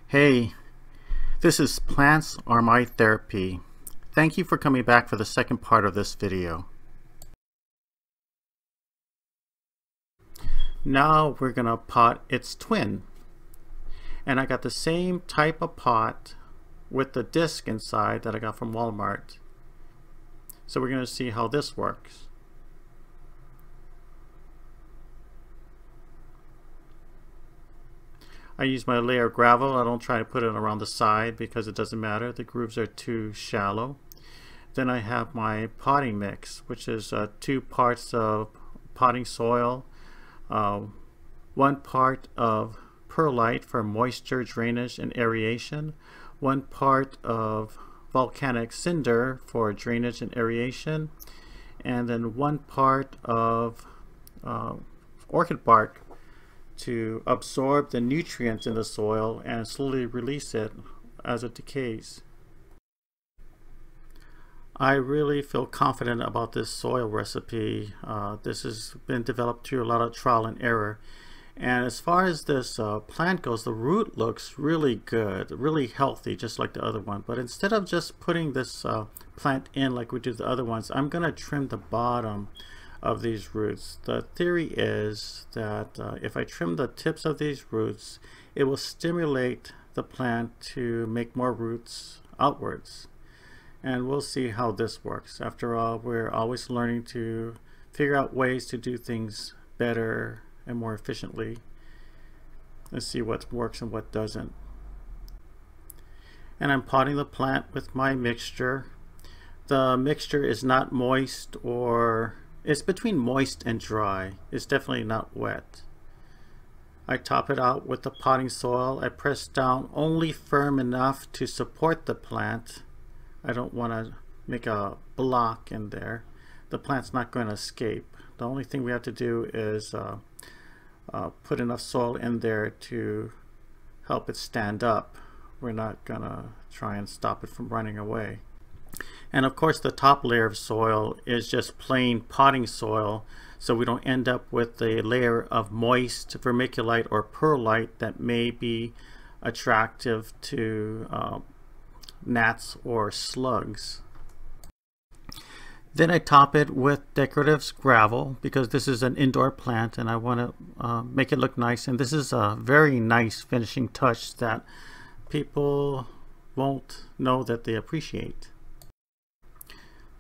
Hey, this is Plants Are My Therapy. Thank you for coming back for the second part of this video. Now we're going to pot its twin. And I got the same type of pot with the disc inside that I got from Walmart. So we're going to see how this works. I use my layer of gravel. I don't try to put it around the side because it doesn't matter. The grooves are too shallow. Then I have my potting mix, which is 2 parts of potting soil, 1 part of perlite for moisture, drainage, and aeration, 1 part of volcanic cinder for drainage and aeration, and then 1 part of orchid bark to absorb the nutrients in the soil and slowly release it as it decays. I really feel confident about this soil recipe. This has been developed through a lot of trial and error. And as far as this plant goes, the root looks really good, really healthy, just like the other one. But instead of just putting this plant in like we did the other ones, I'm going to trim the bottom of these roots. The theory is that if I trim the tips of these roots, it will stimulate the plant to make more roots outwards. And we'll see how this works. After all, we're always learning to figure out ways to do things better and more efficiently. Let's see what works and what doesn't. And I'm potting the plant with my mixture. The mixture is not moist, or it's between moist and dry. It's definitely not wet. I top it out with the potting soil. I press down only firm enough to support the plant. I don't want to make a block in there. The plant's not going to escape. The only thing we have to do is put enough soil in there to help it stand up. We're not going to try and stop it from running away. And of course the top layer of soil is just plain potting soil, so we don't end up with a layer of moist vermiculite or perlite that may be attractive to gnats or slugs. Then I top it with decorative gravel because this is an indoor plant and I want to make it look nice, and this is a very nice finishing touch that people won't know that they appreciate.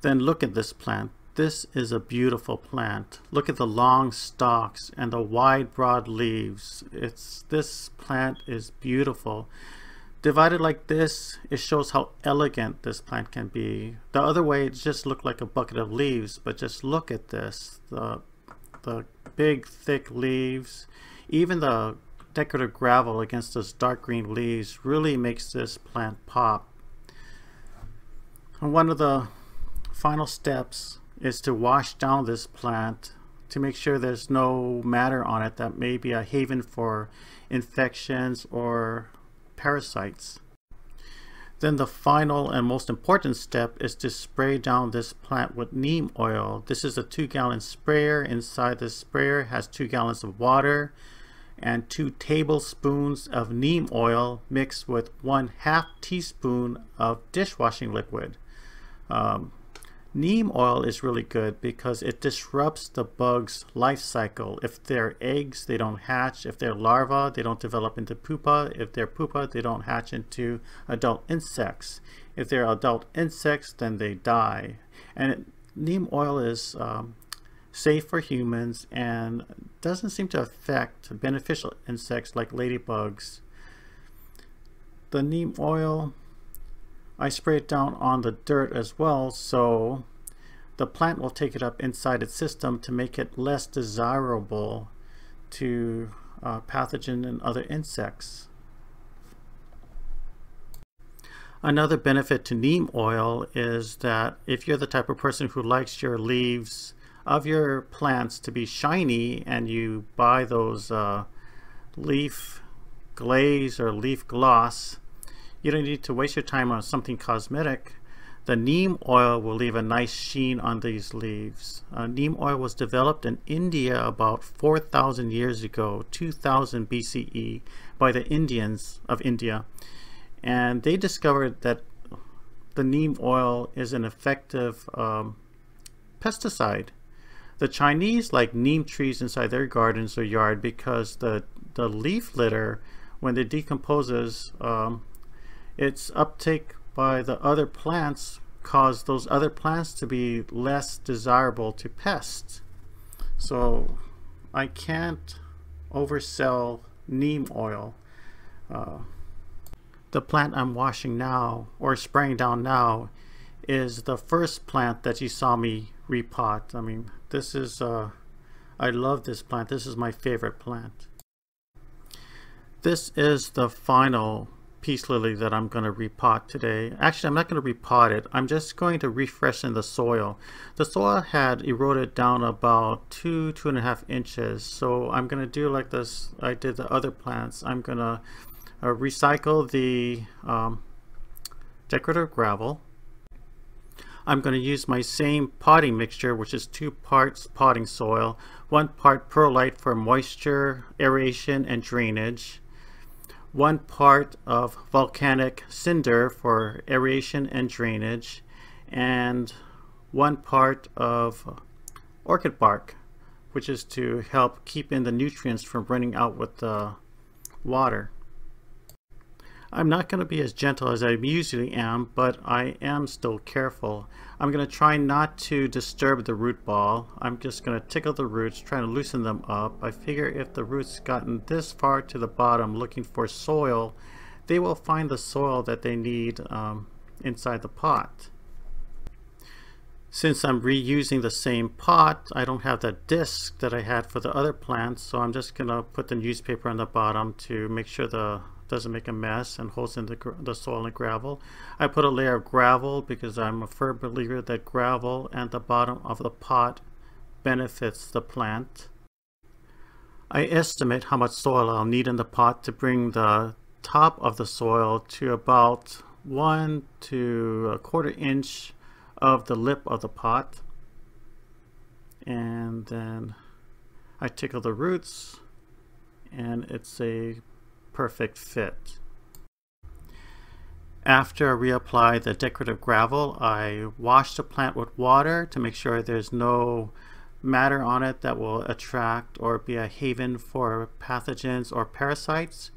Then look at this plant. This is a beautiful plant. Look at the long stalks and the wide broad leaves. This plant is beautiful. Divided like this, it shows how elegant this plant can be. The other way, it just looked like a bucket of leaves, but just look at this. The big thick leaves, even the decorative gravel against those dark green leaves really makes this plant pop. And one of the final steps is to wash down this plant to make sure there's no matter on it that may be a haven for infections or parasites. Then the final and most important step is to spray down this plant with neem oil. This is a 2-gallon sprayer. Inside the sprayer has 2 gallons of water and 2 tablespoons of neem oil mixed with 1/2 teaspoon of dishwashing liquid. Neem oil is really good because it disrupts the bug's life cycle. If they're eggs, they don't hatch. If they're larvae, they don't develop into pupa. If they're pupa, they don't hatch into adult insects. If they're adult insects, then they die. And neem oil is safe for humans and doesn't seem to affect beneficial insects like ladybugs. The neem oil, I spray it down on the dirt as well, so the plant will take it up inside its system to make it less desirable to pathogen and other insects. Another benefit to neem oil is that if you're the type of person who likes your leaves of your plants to be shiny and you buy those leaf glaze or leaf gloss, you don't need to waste your time on something cosmetic. The neem oil will leave a nice sheen on these leaves. Neem oil was developed in India about 4,000 years ago, 2000 BCE, by the Indians of India, and they discovered that the neem oil is an effective pesticide. The Chinese like neem trees inside their gardens or yard because the leaf litter, when it decomposes, its uptake by the other plants cause those other plants to be less desirable to pests. So I can't oversell neem oil. The plant I'm washing now or spraying down now is the first plant that you saw me repot. I mean, this is I love this plant. This is my favorite plant. This is the final peace lily that I'm going to repot today. Actually, I'm not going to repot it. I'm just going to refreshen the soil. The soil had eroded down about 2.5 inches. So I'm going to do like this I did the other plants. I'm going to recycle the decorative gravel. I'm going to use my same potting mixture, which is 2 parts potting soil, 1 part perlite for moisture, aeration, and drainage, 1 part of volcanic cinder for aeration and drainage, and 1 part of orchid bark, which is to help keep in the nutrients from running out with the water. I'm not going to be as gentle as I usually am, but I am still careful. I'm going to try not to disturb the root ball. I'm just going to tickle the roots, trying to loosen them up. I figure if the roots gotten this far to the bottom looking for soil, they will find the soil that they need inside the pot. Since I'm reusing the same pot, I don't have the disc that I had for the other plants, so I'm just going to put the newspaper on the bottom to make sure the doesn't make a mess and holds in the soil and gravel. I put a layer of gravel because I'm a firm believer that gravel at the bottom of the pot benefits the plant. I estimate how much soil I'll need in the pot to bring the top of the soil to about 1 to 1/4 inch of the lip of the pot. And then I tickle the roots and it's a perfect fit. After I reapply the decorative gravel, I wash the plant with water to make sure there's no matter on it that will attract or be a haven for pathogens or parasites.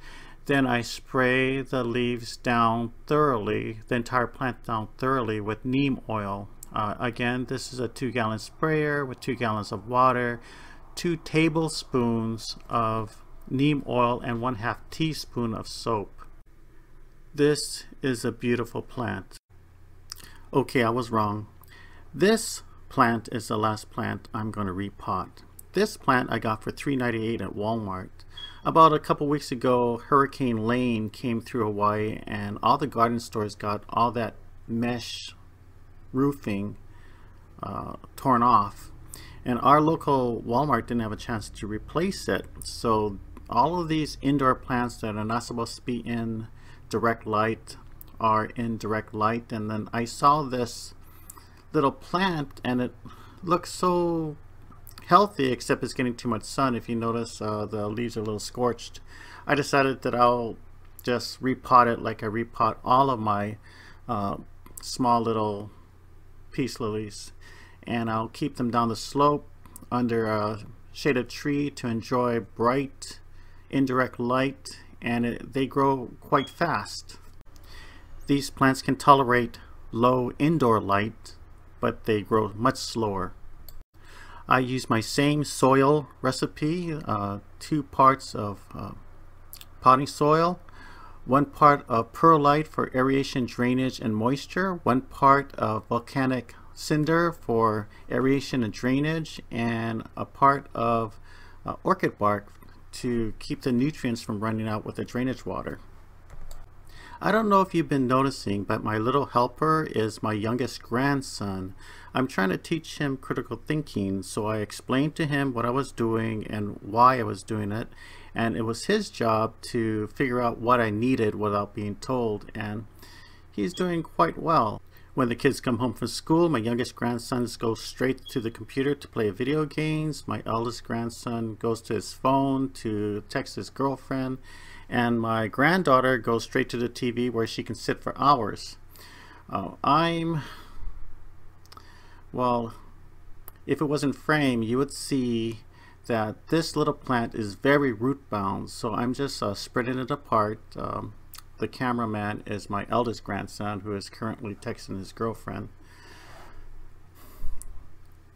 Then I spray the leaves down thoroughly, the entire plant down thoroughly with neem oil. Again, this is a 2-gallon sprayer with 2 gallons of water, 2 tablespoons of neem oil, and 1/2 teaspoon of soap. This is a beautiful plant. Okay, I was wrong. This plant is the last plant I'm going to repot. This plant I got for $3.98 at Walmart. About a couple weeks ago, Hurricane Lane came through Hawaii and all the garden stores got all that mesh roofing torn off. And our local Walmart didn't have a chance to replace it. So all of these indoor plants that are not supposed to be in direct light are in direct light. And then I saw this little plant and it looks so healthy, except it's getting too much sun. If you notice, the leaves are a little scorched. I decided that I'll just repot it like I repot all of my small little peace lilies, and I'll keep them down the slope under a shaded tree to enjoy bright indirect light, and they grow quite fast. These plants can tolerate low indoor light, but they grow much slower. I use my same soil recipe, 2 parts of potting soil, 1 part of perlite for aeration, drainage, and moisture, 1 part of volcanic cinder for aeration and drainage, and a part of orchid bark to keep the nutrients from running out with the drainage water. I don't know if you've been noticing, but my little helper is my youngest grandson. I'm trying to teach him critical thinking, so I explained to him what I was doing and why I was doing it, and it was his job to figure out what I needed without being told, and he's doing quite well. When the kids come home from school, my youngest grandson goes straight to the computer to play video games. My eldest grandson goes to his phone to text his girlfriend. and my granddaughter goes straight to the TV where she can sit for hours. Well, if it wasn't framed, you would see that this little plant is very root bound, so I'm just spreading it apart. The cameraman is my eldest grandson, who is currently texting his girlfriend.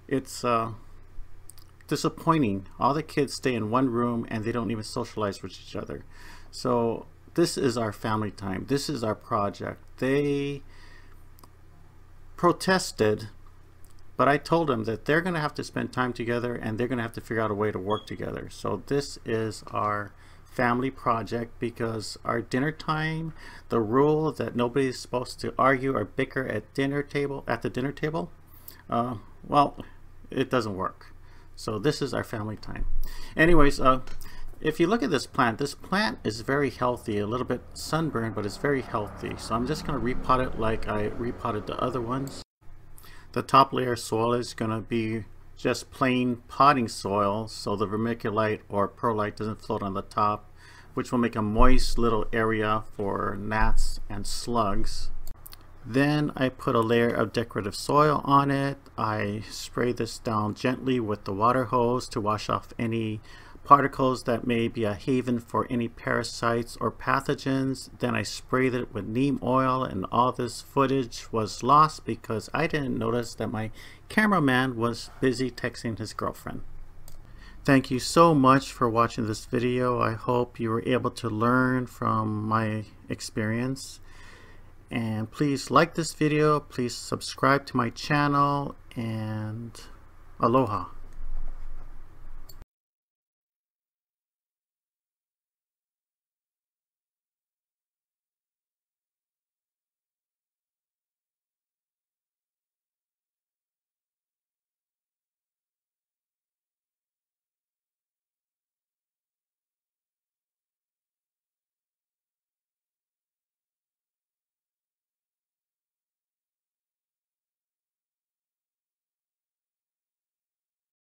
It's disappointing. All the kids stay in one room and they don't even socialize with each other. So this is our family time. This is our project. They protested, but I told them that they're going to have to spend time together and they're going to have to figure out a way to work together. So this is our family project, because our dinner time, the rule that nobody's supposed to argue or bicker at the dinner table, well, it doesn't work. So this is our family time. Anyways, if you look at this plant is very healthy, a little bit sunburned, but it's very healthy. So I'm just going to repot it like I repotted the other ones. The top layer soil is going to be just plain potting soil, so the vermiculite or perlite doesn't float on the top, which will make a moist little area for gnats and slugs. Then I put a layer of decorative soil on it. I spray this down gently with the water hose to wash off any particles that may be a haven for any parasites or pathogens. Then I sprayed it with neem oil, and all this footage was lost because I didn't notice that my cameraman was busy texting his girlfriend. Thank you so much for watching this video. I hope you were able to learn from my experience. And please like this video, please subscribe to my channel, and aloha.